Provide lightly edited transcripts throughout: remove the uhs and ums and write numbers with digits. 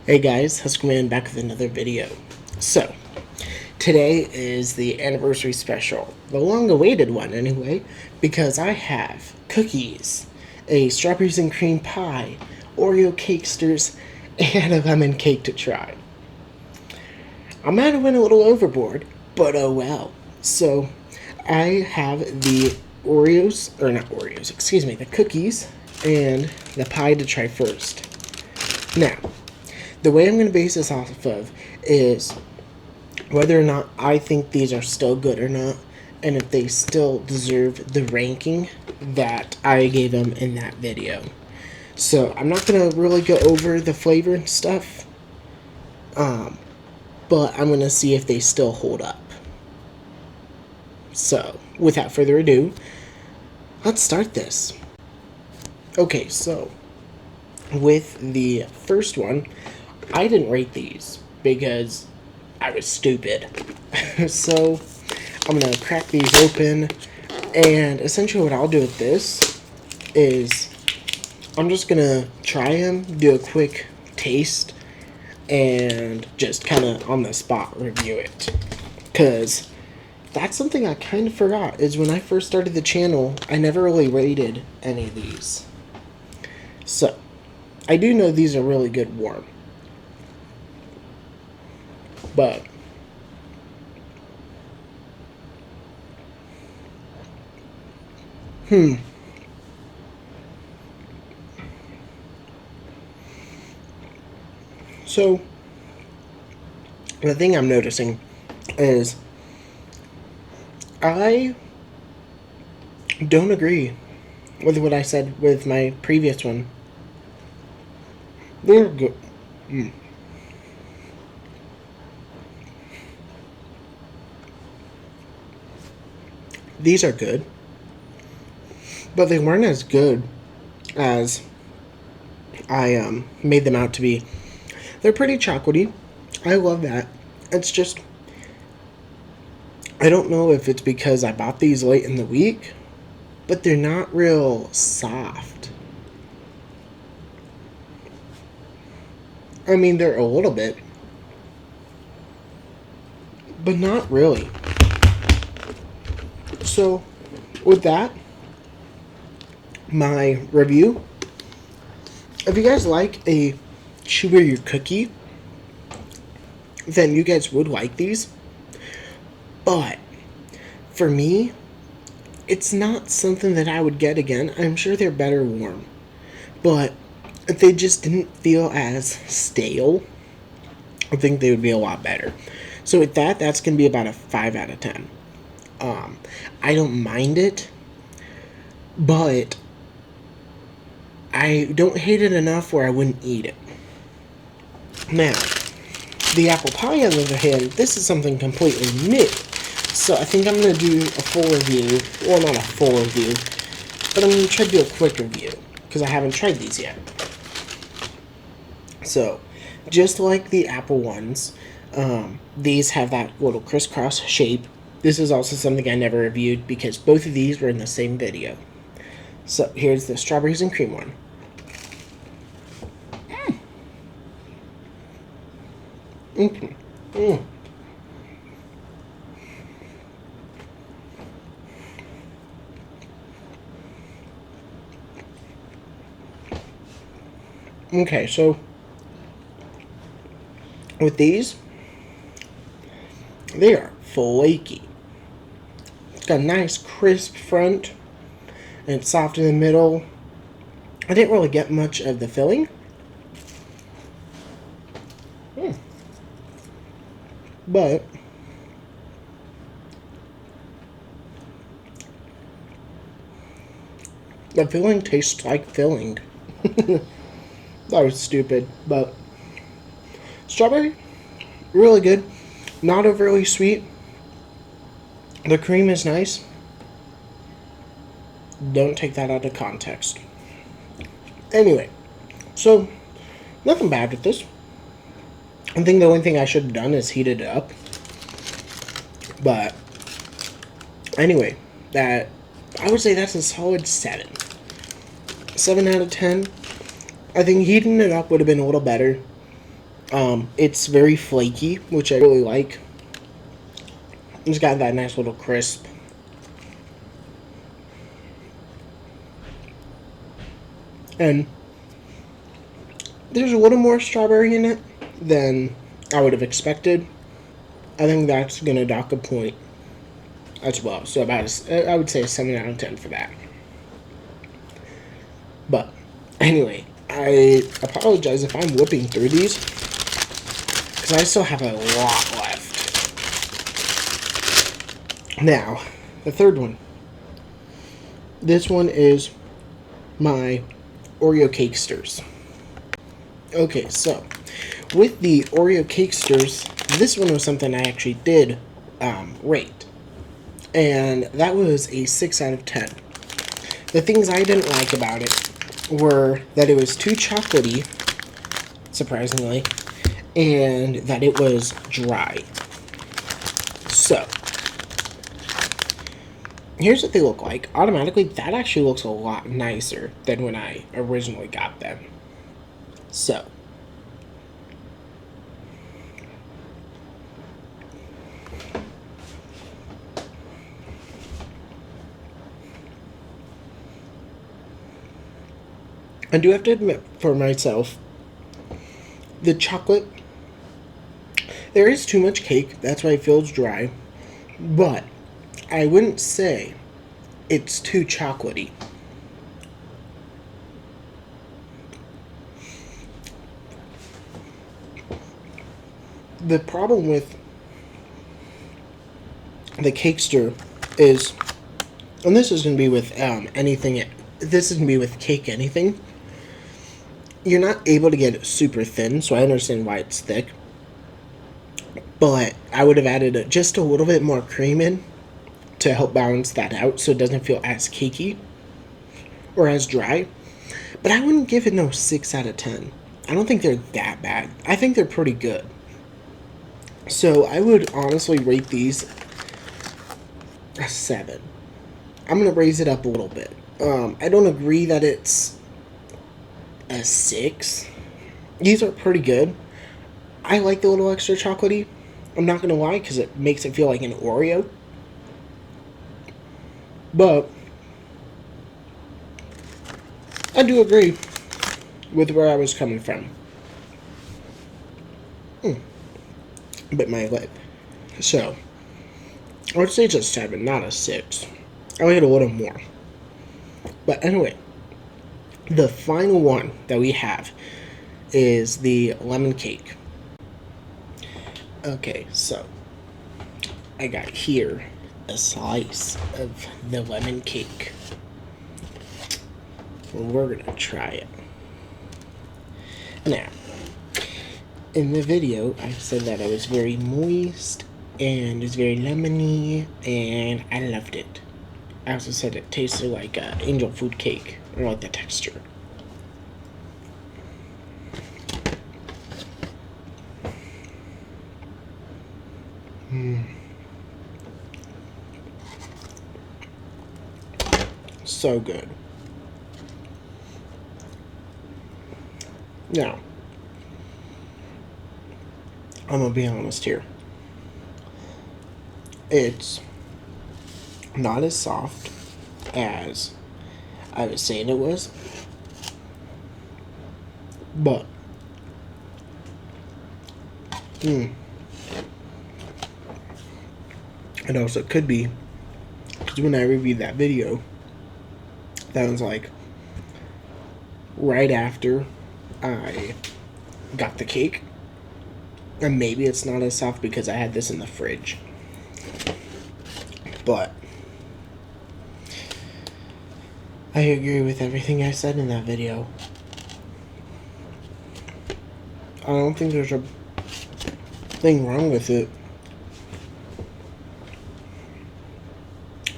Hey guys, Huskerman back with another video. So, today is the anniversary special, the long-awaited one anyway, because I have cookies, a strawberries and cream pie, Oreo cakesters, and a lemon cake to try. I might have went a little overboard, but oh well. So, I have the the cookies and the pie to try first. Now, the way I'm going to base this off of is whether or not I think these are still good or not, and if they still deserve the ranking that I gave them in that video. So I'm not going to really go over the flavor and stuff, but I'm going to see if they still hold up. So, without further ado, let's start this. Okay, so with the first one, I didn't rate these because I was stupid. So I'm gonna crack these open, and essentially what I'll do with this is I'm just gonna try them, do a quick taste, and just kind of on the spot review it. Because that's something I kind of forgot, is when I first started the channel, I never really rated any of these. So, I do know these are really good warm. But so the thing I'm noticing is I don't agree with what I said with my previous one. They're good. These are good, but they weren't as good as I made them out to be. They're pretty chocolatey. I love that. It's just, I don't know if it's because I bought these late in the week, but they're not real soft. I mean, they're a little bit, but not really. So, with that, my review. If you guys like a chewier cookie, then you guys would like these. But for me, it's not something that I would get again. I'm sure they're better warm, but if they just didn't feel as stale, I think they would be a lot better. So with that, that's going to be about a 5 out of 10. I don't mind it, but I don't hate it enough where I wouldn't eat it. Now, the apple pie, on the other hand, this is something completely new. So I think I'm going to do a full review. Well, not a full review, but I'm going to try to do a quick review, because I haven't tried these yet. So, just like the apple ones, these have that little crisscross shape. This is also something I never reviewed because both of these were in the same video. So, here's the strawberries and cream one. Okay, so with these, they are flaky. It's got a nice crisp front, and it's soft in the middle. I didn't really get much of the filling. But the filling tastes like filling. That was stupid, but strawberry, really good. Not overly sweet. The cream is nice. Don't take that out of context. Anyway, so nothing bad with this. I think the only thing I should have done is heated it up. But anyway, that I would say that's a solid 7. 7 out of 10. I think heating it up would have been a little better. It's very flaky, which I really like. It's got that nice little crisp. And there's a little more strawberry in it than I would have expected. I think that's going to dock a point as well. So I would say a 7 out of 10 for that. But anyway, I apologize if I'm whipping through these, because I still have a lot left. Now, the third one. This one is my Oreo Cakesters. Okay, so with the Oreo Cakesters, this one was something I actually did rate. And that was a 6 out of 10. The things I didn't like about it were that it was too chocolatey, surprisingly, and that it was dry. So, here's what they look like. Automatically, that actually looks a lot nicer than when I originally got them. So, I do have to admit for myself, the chocolate, there is too much cake, that's why it feels dry, but I wouldn't say it's too chocolatey. The problem with the Cakester is, and this is going to be with anything, this is going to be with cake anything, you're not able to get it super thin, so I understand why it's thick. But I would have added just a little bit more cream in to help balance that out so it doesn't feel as cakey or as dry. But I wouldn't give it no 6 out of 10. I don't think they're that bad. I think they're pretty good. So I would honestly rate these a 7. I'm going to raise it up a little bit. I don't agree that it's a 6. These are pretty good. I like the little extra chocolatey. I'm not going to lie, because it makes it feel like an Oreo. But I do agree with where I was coming from. Bit my lip. So, I would say it's a 7, not a 6. I like it a little more. But anyway, the final one that we have is the lemon cake. Okay, so I got here a slice of the lemon cake. We're gonna try it. Now, in the video, I said that it was very moist and it's very lemony, and I loved it. I also said it tasted like angel food cake. I like the texture. So good. Now, I'm gonna be honest here. It's not as soft as I was saying it was, but and also could be because when I reviewed that video, that was like right after I got the cake, and maybe it's not as soft because I had this in the fridge. But I agree with everything I said in that video. I don't think there's a thing wrong with it.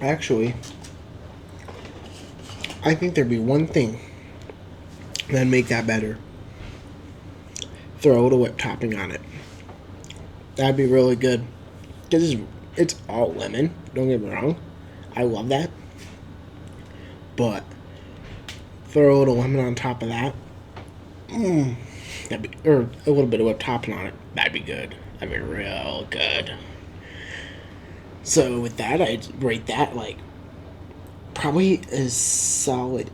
Actually, I think there'd be one thing that'd make that better. Throw a little whipped topping on it. That'd be really good. Because it's all lemon, don't get me wrong. I love that. But throw a little lemon on top of that. that'd be, or a little bit of whipped topping on it, that'd be good. That'd be real good. So with that, I'd rate that like probably a solid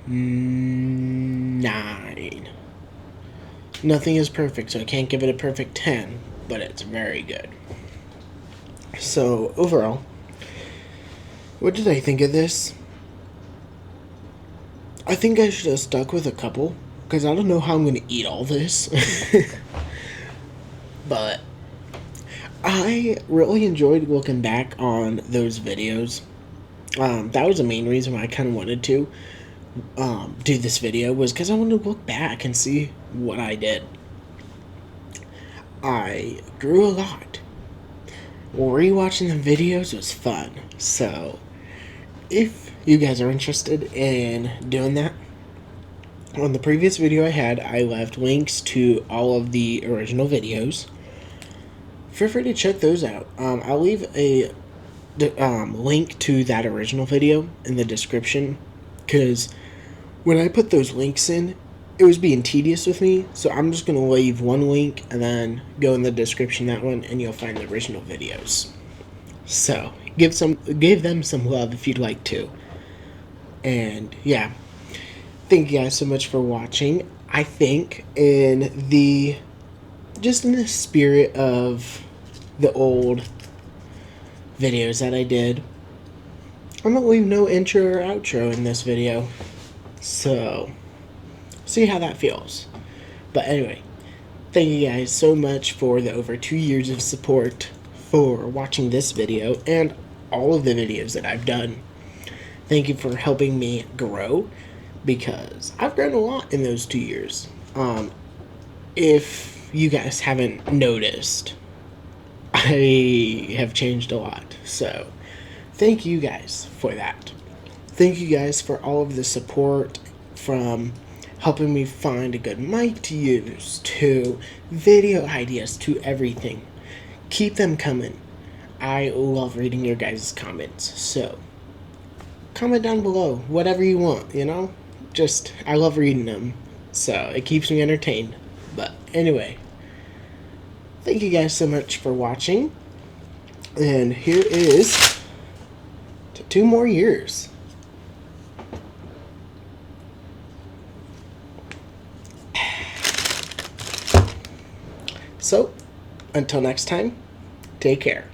9. Nothing is perfect, so I can't give it a perfect 10, but it's very good. So overall, what did I think of this? I think I should have stuck with a couple, because I don't know how I'm going to eat all this. But I really enjoyed looking back on those videos. That was the main reason why I kind of wanted to do this video, was because I wanted to look back and see what I did. I grew a lot. Rewatching the videos was fun. So if you guys are interested in doing that, on the previous video I had, I left links to all of the original videos. Feel free to check those out. I'll leave a link to that original video in the description, because when I put those links in, it was being tedious with me, so I'm just going to leave one link and then go in the description that one, and you'll find the original videos. So give them some love if you'd like to. And yeah, thank you guys so much for watching. I think in the spirit of the old videos that I did, I'm gonna leave no intro or outro in this video, so see how that feels. But anyway, thank you guys so much for the over 2 years of support for watching this video and all of the videos that I've done. Thank you for helping me grow, because I've grown a lot in those 2 years. If you guys haven't noticed, I have changed a lot. So thank you guys for that. Thank you guys for all of the support, from helping me find a good mic to use, to video ideas, to everything. Keep them coming. I love reading your guys' comments. So comment down below whatever you want, you know? Just, I love reading them, so it keeps me entertained. But anyway, thank you guys so much for watching, and here is to 2 more years. So, until next time, take care.